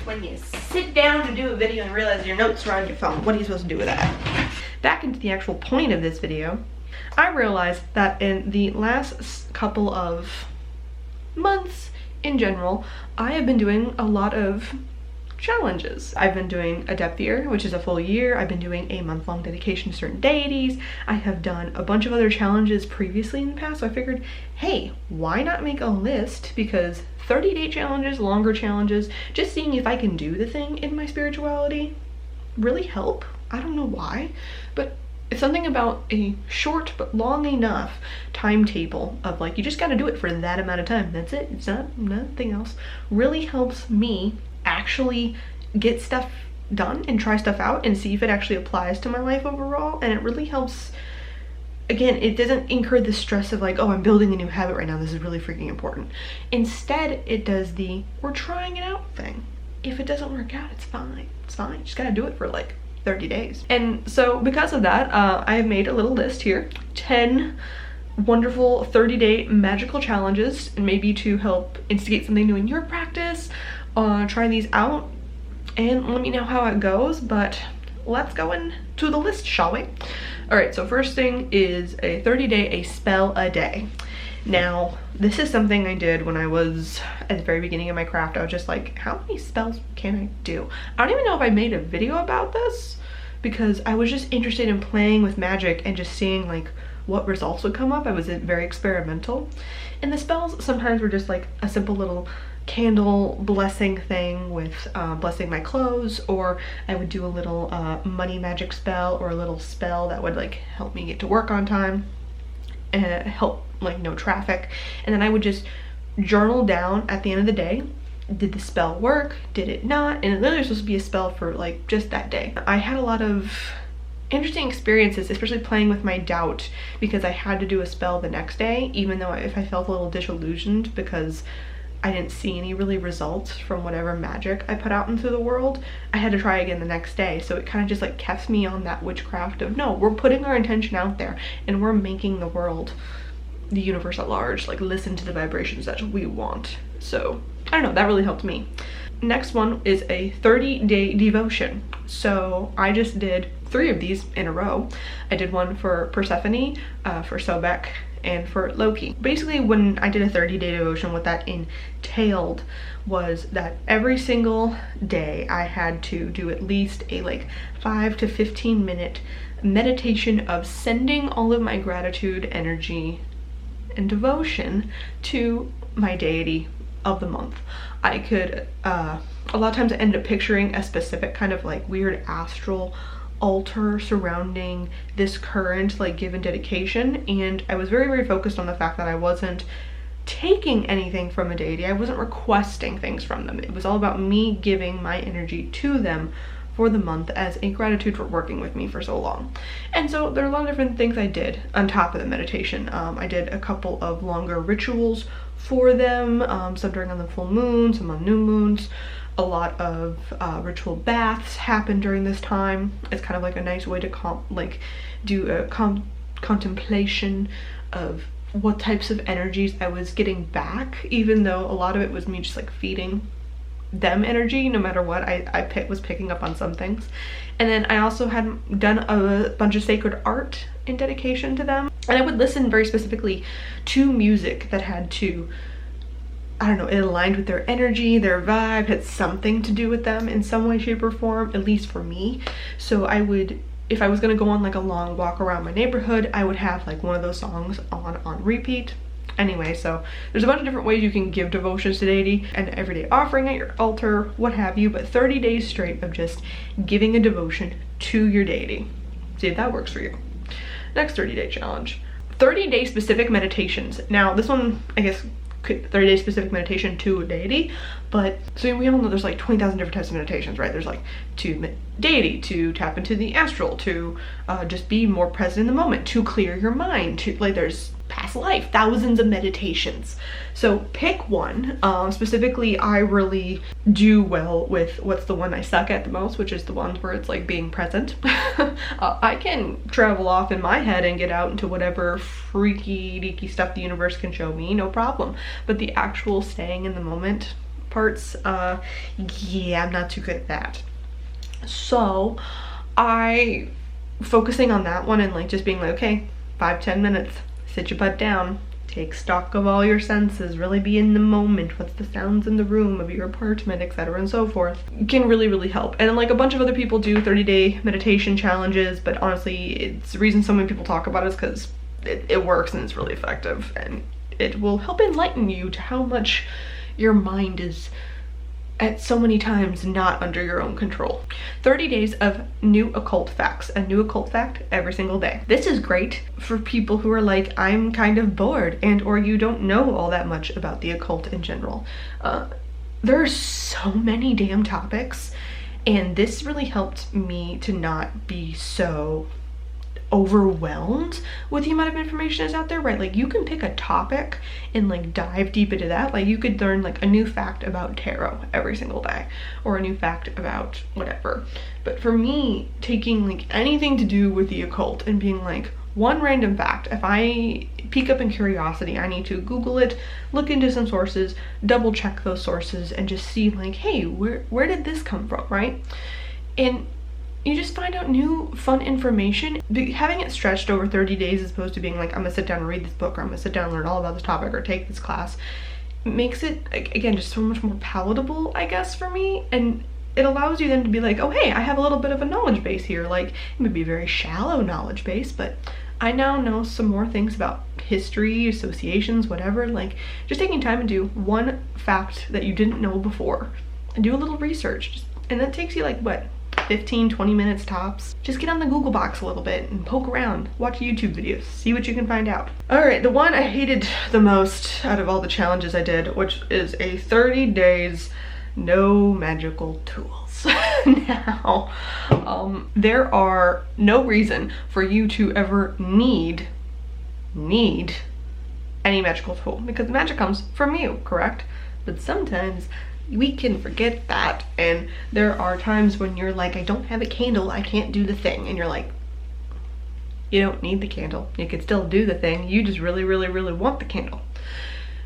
when you sit down to do a video and realize your notes are on your phone. What are you supposed to do with that? Back into the actual point of this video, I realized that in the last couple of months in general, I have been doing a lot of challenges. I've been doing a depth year, which is a full year. I've been doing a month-long dedication to certain deities. I have done a bunch of other challenges previously in the past, so I figured, hey, why not make a list? Because 30-day challenges, longer challenges, just seeing if I can do the thing in my spirituality really help. I don't know why, but it's something about a short but long enough timetable of like, you just got to do it for that amount of time. That's it. It's not nothing else. Really helps me actually get stuff done and try stuff out and see if it actually applies to my life overall. And it really helps. Again, it doesn't incur the stress of like, oh, I'm building a new habit right now, this is really freaking important. Instead, it does the we're trying it out thing. If it doesn't work out, it's fine. It's fine. You just gotta do it for like 30 days. And so because of that, I have made a little list here. 10 wonderful 30-day magical challenges, and maybe to help instigate something new in your practice. Try these out and let me know how it goes, but let's go into the list, shall we? All right, so first thing is a 30-day, a spell a day. Now, this is something I did when I was at the very beginning of my craft. I was just like, how many spells can I do? I don't even know if I made a video about this because I was just interested in playing with magic and just seeing like what results would come up. I was very experimental. And the spells sometimes were just like a simple little candle blessing thing with blessing my clothes, or I would do a little money magic spell or a little spell that would like help me get to work on time and help like no traffic. And then I would just journal down at the end of the day, did the spell work, did it not? And then there's supposed to be a spell for like just that day. I had a lot of interesting experiences, especially playing with my doubt, because I had to do a spell the next day, even though if I felt a little disillusioned because I didn't see any really results from whatever magic I put out into the world, I had to try again the next day. So it kind of just like kept me on that witchcraft of, no, we're putting our intention out there and we're making the world, the universe at large, like listen to the vibrations that we want. So I don't know, that really helped me. Next one is a 30-day devotion. So I just did 3 of these in a row. I did one for Persephone, for Sobek, and for Loki. Basically, when I did a 30-day devotion, what that entailed was that every single day I had to do at least a like 5 to 15 minute meditation of sending all of my gratitude, energy, and devotion to my deity of the month. I could, a lot of times I ended up picturing a specific kind of like weird astral altar surrounding this current like given dedication, and I was very focused on the fact that I wasn't taking anything from a deity. I wasn't requesting things from them. It was all about me giving my energy to them for the month as a gratitude for working with me for so long. And so there are a lot of different things I did on top of the meditation. I did a couple of longer rituals for them, some during on the full moon, some on new moons. A lot of ritual baths happen during this time. It's kind of like a nice way to do a contemplation of what types of energies I was getting back, even though a lot of it was me just like feeding them energy. No matter what, I was picking up on some things. And then I also had done a bunch of sacred art in dedication to them, and I would listen very specifically to music that had to, I don't know, it aligned with their energy, their vibe, had something to do with them in some way, shape, or form, at least for me. So I would, if I was gonna go on like a long walk around my neighborhood, I would have like one of those songs on repeat. Anyway, so there's a bunch of different ways you can give devotions to deity, and everyday offering at your altar, what have you, but 30 days straight of just giving a devotion to your deity. See if that works for you. Next 30-day challenge, 30-day specific meditations. Now this one, I guess, 30-day specific meditation to a deity, but so we all know there's like 20,000 different types of meditations, right? There's like to deity, to tap into the astral, to just be more present in the moment, to clear your mind, to like there's past life, thousands of meditations. So pick one. Specifically, I really do well with what's the one I suck at the most, which is the ones where it's like being present. I can travel off in my head and get out into whatever freaky deaky stuff the universe can show me, no problem. But the actual staying in the moment parts, yeah, I'm not too good at that. So I focusing on that one and like just being like, okay, 5-10 minutes, sit your butt down, take stock of all your senses, really be in the moment, what's the sounds in the room of your apartment, etc. and so forth, can really help. And like a bunch of other people do 30-day meditation challenges, but honestly, it's the reason so many people talk about it is because it works and it's really effective, and it will help enlighten you to how much your mind is at so many times not under your own control. 30 days of new occult facts, a new occult fact every single day. This is great for people who are like, I'm kind of bored, and or you don't know all that much about the occult in general. There are so many damn topics, and this really helped me to not be so overwhelmed with the amount of information that's out there, right? Like you can pick a topic and like dive deep into that. Like you could learn like a new fact about tarot every single day, or a new fact about whatever. But for me, taking like anything to do with the occult and being like, one random fact, if I peek up in curiosity, I need to Google it, look into some sources, double check those sources, and just see like, hey, where did this come from, right? And you just find out new fun information. Having it stretched over 30 days as opposed to being like, I'm gonna sit down and read this book, or I'm gonna sit down and learn all about this topic, or take this class, makes it, again, just so much more palatable, I guess, for me. And it allows you then to be like, oh hey, I have a little bit of a knowledge base here. Like, it may be a very shallow knowledge base, but I now know some more things about history, associations, whatever. Like, just taking time and do one fact that you didn't know before, and do a little research, and that takes you like, what, 15-20 minutes tops. Just get on the Google box a little bit and poke around, watch YouTube videos, see what you can find out. All right, the one I hated the most out of all the challenges I did, which is a 30 days no magical tools. Now, there are no reason for you to ever need any magical tool, because the magic comes from you, correct? But sometimes we can forget that, and there are times when you're like, I don't have a candle, I can't do the thing, and you're like, you don't need the candle, you could still do the thing, you just really want the candle.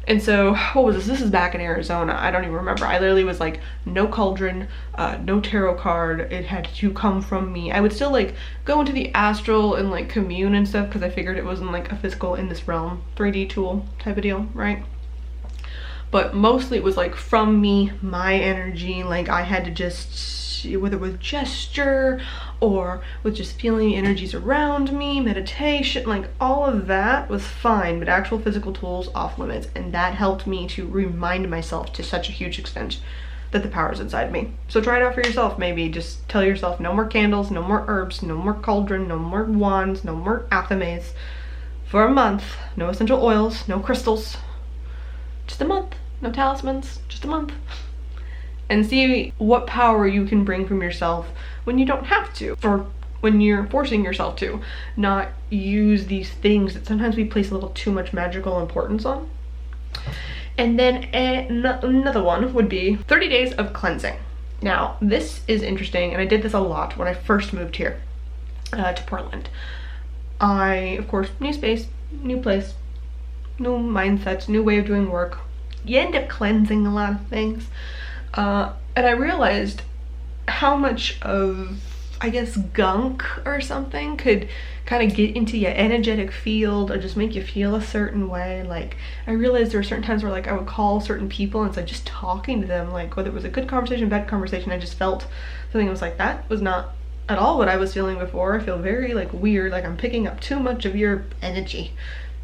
And so, what was this? This is back in Arizona. I don't even remember. I literally was like, no cauldron, no tarot card. It had to come from me. I would still like go into the astral and like commune and stuff, because I figured it wasn't like a physical in this realm 3D tool type of deal, right? But mostly it was like from me, my energy. Like I had to just, whether with gesture or with just feeling the energies around me, meditation, like all of that was fine, but actual physical tools off limits. And that helped me to remind myself to such a huge extent that the power is inside me. So try it out for yourself. Maybe just tell yourself, no more candles, no more herbs, no more cauldron, no more wands, no more athames for a month. No essential oils, no crystals, just a month. No talismans, just a month. And see what power you can bring from yourself when you don't have to, or when you're forcing yourself to not use these things that sometimes we place a little too much magical importance on. And then another one would be 30 days of cleansing. Now, this is interesting, and I did this a lot when I first moved here to Portland. Of course, new space, new place, new mindset, new way of doing work. You end up cleansing a lot of things. And I realized how much of, I guess, gunk or something could kind of get into your energetic field or just make you feel a certain way. Like, I realized there were certain times where like I would call certain people and it's like just talking to them, like whether it was a good conversation, bad conversation, I just felt something. I was like, that was not at all what I was feeling before. I feel very like weird, like I'm picking up too much of your energy.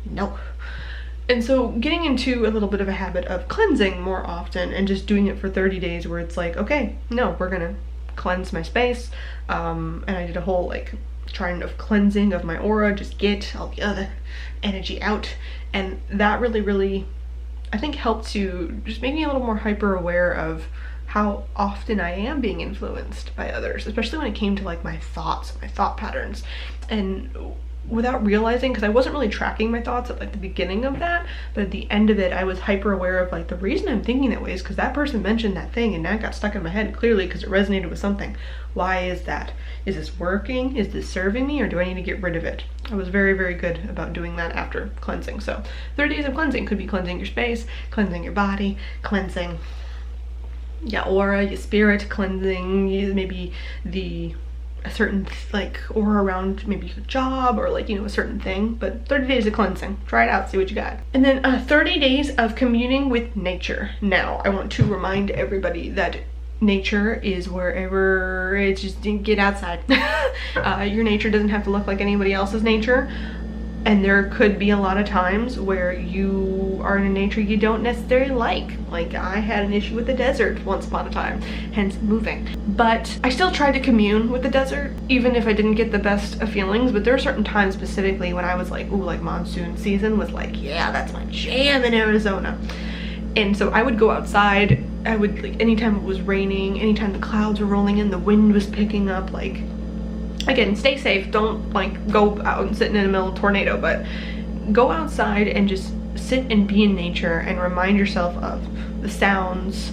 No. And so getting into a little bit of a habit of cleansing more often and just doing it for 30 days where it's like, okay, no, we're gonna cleanse my space. And I did a whole like trying of cleansing of my aura, just get all the other energy out. And that really, I think helped to just make me a little more hyper aware of how often I am being influenced by others, especially when it came to like my thoughts, my thought patterns. And without realizing, because I wasn't really tracking my thoughts at like the beginning of that, but at the end of it I was hyper aware of like the reason I'm thinking that way is because that person mentioned that thing and that got stuck in my head clearly because it resonated with something. Why is that? Is this working? Is this serving me, or do I need to get rid of it? I was very good about doing that after cleansing. So 30 days of cleansing could be cleansing your space, cleansing your body, cleansing yeah, aura, your spirit cleansing, maybe a certain like aura around maybe your job or like, you know, a certain thing. But 30 days of cleansing, try it out, see what you got. And then 30 days of communing with nature. Now I want to remind everybody that nature is wherever, it's just get outside. Your nature doesn't have to look like anybody else's nature. And there could be a lot of times where you are in a nature you don't necessarily like. Like I had an issue with the desert once upon a time, hence moving. But I still tried to commune with the desert, even if I didn't get the best of feelings. But there are certain times specifically when I was like, ooh, like monsoon season was like, yeah, that's my jam in Arizona. And so I would go outside, I would like, anytime it was raining, anytime the clouds were rolling in, the wind was picking up, like, again, stay safe, don't like go out and sit in the middle of a tornado, but go outside and just sit and be in nature and remind yourself of the sounds.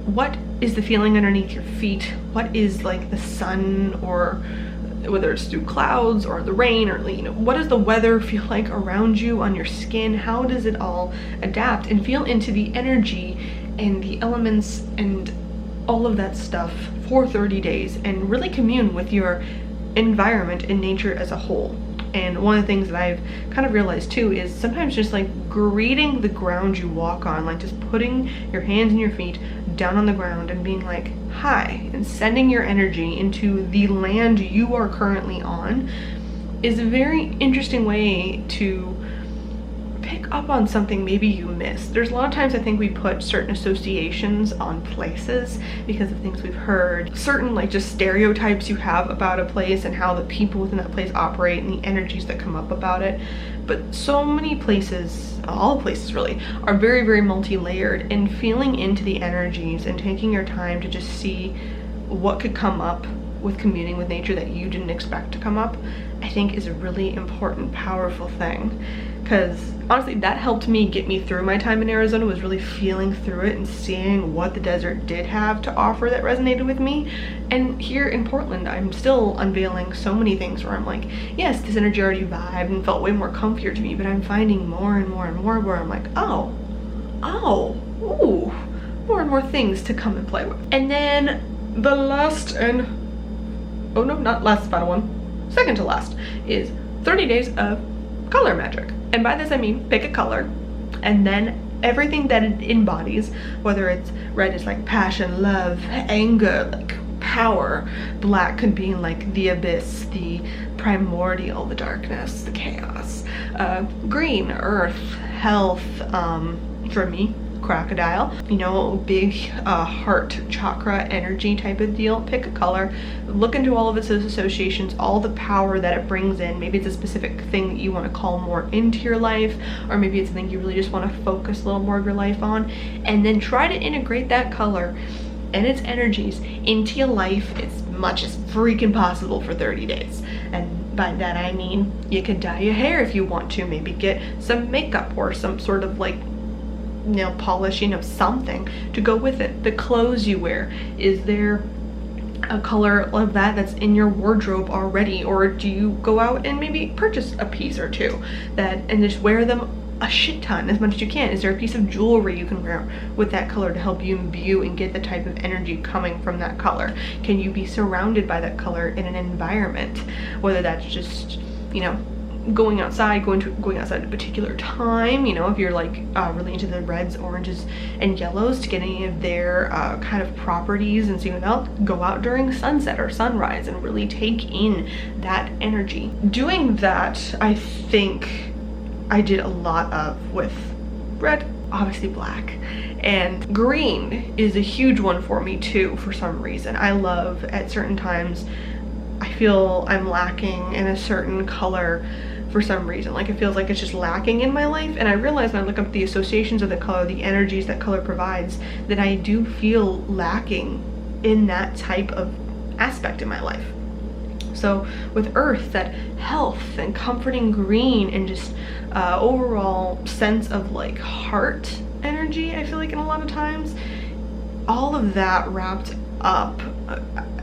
What is the feeling underneath your feet? What is like the sun, or whether it's through clouds or the rain, or you know, what does the weather feel like around you, on your skin? How does it all adapt? And feel into the energy and the elements and all of that stuff for 30 days and really commune with your environment and nature as a whole. And one of the things that I've kind of realized too is sometimes just like greeting the ground you walk on, like just putting your hands and your feet down on the ground and being like, hi, and sending your energy into the land you are currently on is a very interesting way to pick up on something maybe you missed. There's a lot of times I think we put certain associations on places because of things we've heard, certain like just stereotypes you have about a place and how the people within that place operate and the energies that come up about it. But so many places, all places really, are very, very multi-layered, and feeling into the energies and taking your time to just see what could come up with communing with nature that you didn't expect to come up, I think is a really important, powerful thing. Because honestly, that helped me get me through my time in Arizona, was really feeling through it and seeing what the desert did have to offer that resonated with me. And here in Portland, I'm still unveiling so many things where I'm like, yes, this energy already vibed and felt way more comfier to me, but I'm finding more and more and more where I'm like, oh, ooh, more and more things to come and play with. And then the last and, oh no, not last, final one, second to last, is 30 days of color magic. And by this I mean pick a color and then everything that it embodies, whether it's red is like passion, love, anger, like power, black could be like the abyss, the primordial, the darkness, the chaos, green, earth, health, for me, crocodile, you know, big heart chakra energy type of deal. Pick a color, look into all of its associations, all the power that it brings in. Maybe it's a specific thing that you want to call more into your life, or maybe it's something you really just want to focus a little more of your life on, and then try to integrate that color and its energies into your life as much as freaking possible for 30 days. And by that I mean you can dye your hair if you want to, maybe get some makeup or some sort of like nail polishing of something to go with it. The clothes you wear, is there a color of that that's in your wardrobe already, or do you go out and maybe purchase a piece or two that and just wear them a shit ton, as much as you can? Is there a piece of jewelry you can wear with that color to help you imbue and get the type of energy coming from that color? Can you be surrounded by that color in an environment, whether that's just, you know, going outside, going outside at a particular time, you know, if you're like really into the reds, oranges, and yellows to get any of their kind of properties and see what else, go out during sunset or sunrise and really take in that energy. Doing that, I think I did a lot of with red, obviously black, and green is a huge one for me too for some reason. I love at certain times, I feel I'm lacking in a certain color for some reason. Like it feels like it's just lacking in my life, and I realize when I look up the associations of the color, the energies that color provides, that I do feel lacking in that type of aspect in my life. So with earth, that health and comforting green and just overall sense of like heart energy, I feel like in a lot of times, all of that wrapped up,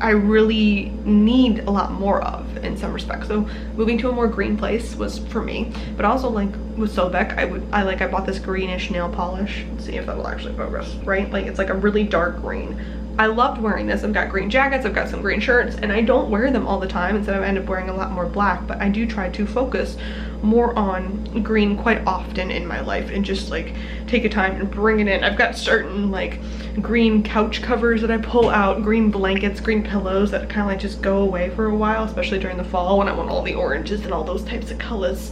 I really need a lot more of in some respects. So moving to a more green place was for me, but also like with Sobek, I bought this greenish nail polish. Let's see if that'll actually focus, right? Like it's like a really dark green. I loved wearing this. I've got green jackets, I've got some green shirts, and I don't wear them all the time. Instead, I end up wearing a lot more black, but I do try to focus more on green quite often in my life and just like take a time and bring it in. I've got certain like green couch covers that I pull out, green blankets, green pillows that kind of like just go away for a while, especially during the fall when I want all the oranges and all those types of colors,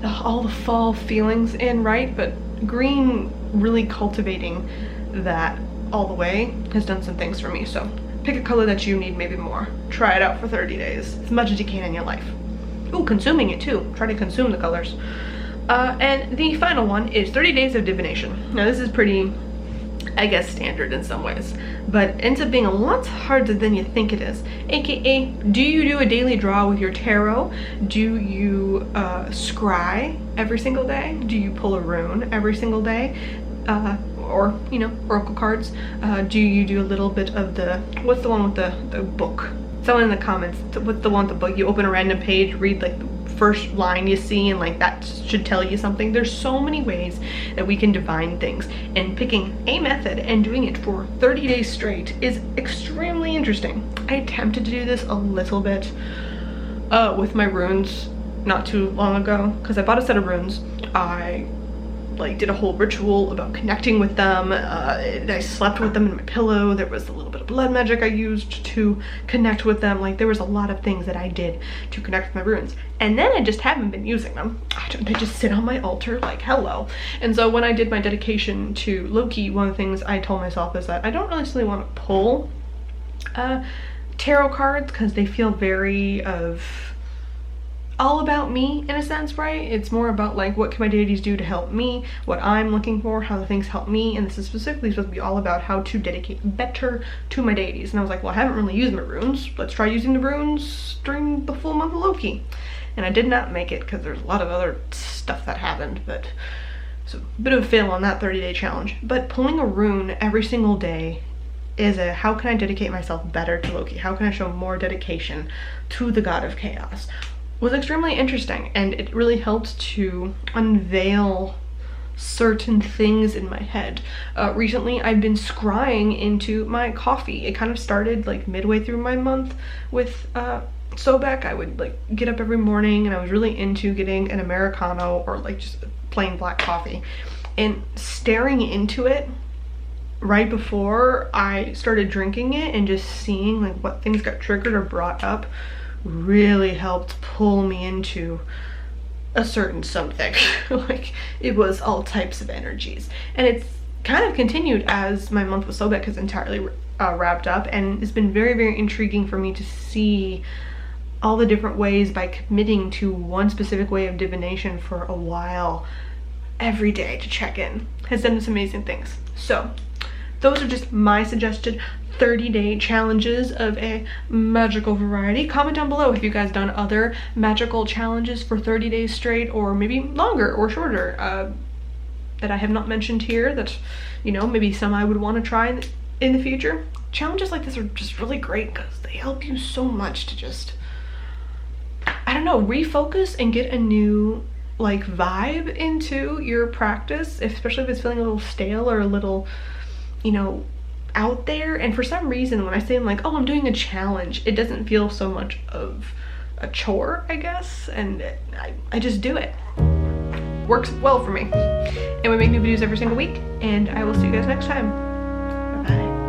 all the fall feelings in, right? But green really cultivating that all the way has done some things for me. So pick a color that you need, maybe more. Try it out for 30 days, as much as you can in your life. Ooh, consuming it too. Try to consume the colors. And the final one is 30 days of divination. Now this is pretty, I guess, standard in some ways, but ends up being a lot harder than you think it is. AKA, do you do a daily draw with your tarot? Do you scry every single day? Do you pull a rune every single day? Or, you know, oracle cards? Do you do a little bit of the, what's the one with the book? Someone in the comments, what's the one with the book? You open a random page, read like the first line you see, and like that should tell you something. There's so many ways that we can divine things, and picking a method and doing it for 30 days straight is extremely interesting. I attempted to do this a little bit with my runes not too long ago, because I bought a set of runes. I like did a whole ritual about connecting with them. I slept with them in my pillow. There was a little bit of blood magic I used to connect with them. Like there was a lot of things that I did to connect with my runes, and then I just haven't been using them. They just sit on my altar like hello. And so when I did my dedication to Loki, one of the things I told myself is that I don't really want to pull tarot cards, because they feel very all about me in a sense, right? It's more about like, what can my deities do to help me, what I'm looking for, how the things help me, and this is specifically supposed to be all about how to dedicate better to my deities. And I was like, well, I haven't really used my runes. Let's try using the runes during the full month of Loki. And I did not make it because there's a lot of other stuff that happened, but so a bit of a fail on that 30-day challenge. But pulling a rune every single day is a, how can I dedicate myself better to Loki? How can I show more dedication to the god of chaos? Was extremely interesting, and it really helped to unveil certain things in my head. Recently I've been scrying into my coffee. It kind of started like midway through my month with Sobek. I would like get up every morning and I was really into getting an Americano or like just plain black coffee, and staring into it right before I started drinking it and just seeing like what things got triggered or brought up really helped pull me into a certain something. Like it was all types of energies, and it's kind of continued as my month with Sobek has entirely wrapped up, and it's been very, very intriguing for me to see all the different ways by committing to one specific way of divination for a while every day to check in has done some amazing things. So those are just my suggested 30-day challenges of a magical variety. Comment down below if you guys done other magical challenges for 30 days straight, or maybe longer or shorter, that I have not mentioned here, that, you know, maybe some I would want to try in the future. Challenges like this are just really great because they help you so much to just, I don't know, refocus and get a new like vibe into your practice, especially if it's feeling a little stale or a little, you know, out there. And for some reason when I say I'm like, oh, I'm doing a challenge, it doesn't feel so much of a chore, I guess, and I just do it. Works well for me. And we make new videos every single week, and I will see you guys next time. Bye bye.